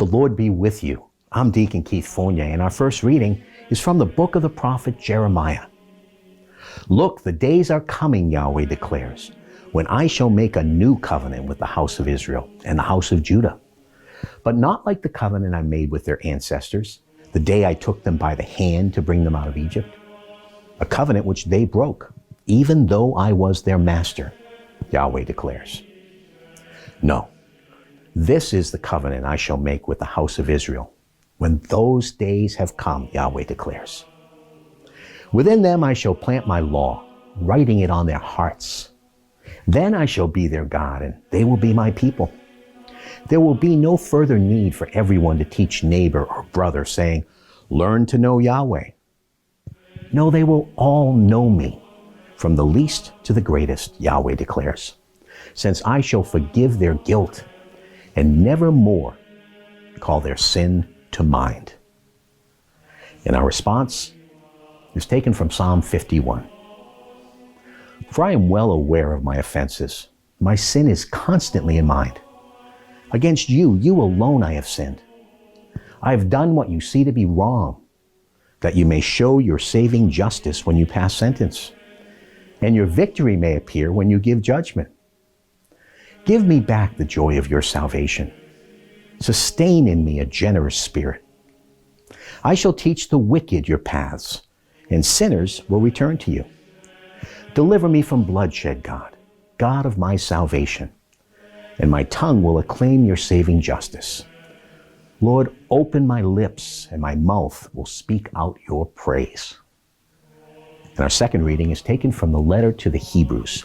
The Lord be with you. I'm Deacon Keith Fournier, and our first reading is from the book of the prophet Jeremiah. Look, the days are coming, Yahweh declares, when I shall make a new covenant with the house of Israel and the house of Judah, but not like the covenant I made with their ancestors, the day I took them by the hand to bring them out of Egypt, a covenant which they broke, even though I was their master, Yahweh declares. No, this is the covenant I shall make with the house of Israel, when those days have come, Yahweh declares. Within them I shall plant my law, writing it on their hearts. Then I shall be their God, and they will be my people. There will be no further need for everyone to teach neighbor or brother, saying, learn to know Yahweh. No, they will all know me, from the least to the greatest, Yahweh declares, since I shall forgive their guilt and never more call their sin to mind. And our response is taken from Psalm 51. For I am well aware of my offenses. My sin is constantly in mind. Against you, you alone I have sinned. I have done what you see to be wrong, that you may show your saving justice when you pass sentence, and your victory may appear when you give judgment. Give me back the joy of your salvation. Sustain in me a generous spirit. I shall teach the wicked your paths, and sinners will return to you. Deliver me from bloodshed, God, God of my salvation, and my tongue will acclaim your saving justice. Lord, open my lips, and my mouth will speak out your praise. And our second reading is taken from the letter to the Hebrews.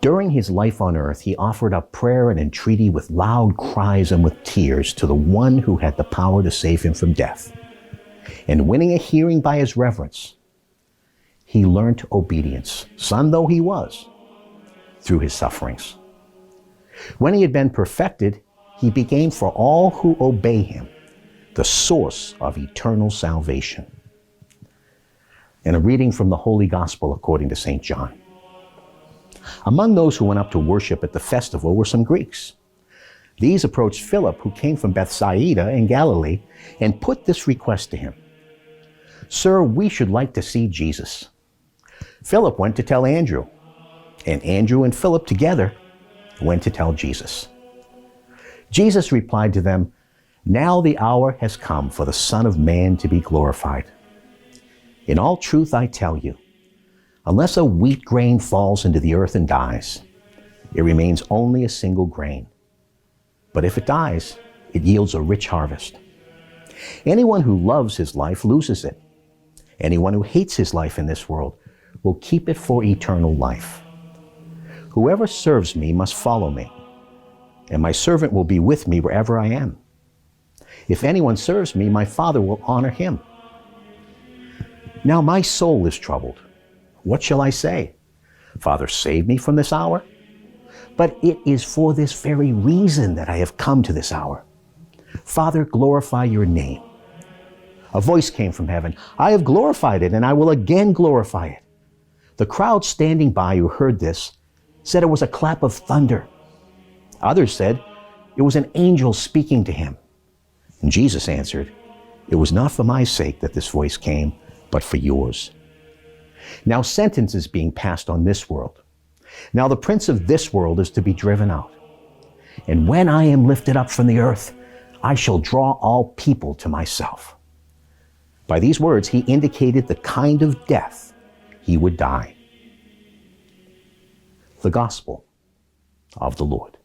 During his life on earth, he offered up prayer and entreaty with loud cries and with tears to the one who had the power to save him from death. And winning a hearing by his reverence, he learned obedience, son though he was, through his sufferings. When he had been perfected, he became for all who obey him the source of eternal salvation. And a reading from the Holy Gospel according to St. John. Among those who went up to worship at the festival were some Greeks. These approached Philip, who came from Bethsaida in Galilee, and put this request to him. Sir, we should like to see Jesus. Philip went to tell Andrew, and Andrew and Philip together went to tell Jesus. Jesus replied to them, now the hour has come for the Son of Man to be glorified. In all truth I tell you, unless a wheat grain falls into the earth and dies, it remains only a single grain. But if it dies, it yields a rich harvest. Anyone who loves his life loses it. Anyone who hates his life in this world will keep it for eternal life. Whoever serves me must follow me, and my servant will be with me wherever I am. If anyone serves me, my Father will honor him. Now my soul is troubled. What shall I say? Father, save me from this hour? But it is for this very reason that I have come to this hour. Father, glorify your name. A voice came from heaven. I have glorified it, and I will again glorify it. The crowd standing by who heard this said it was a clap of thunder. Others said it was an angel speaking to him. And Jesus answered, it was not for my sake that this voice came, but for yours. Now sentence is being passed on this world. Now the prince of this world is to be driven out. And when I am lifted up from the earth, I shall draw all people to myself. By these words, he indicated the kind of death he would die. The Gospel of the Lord.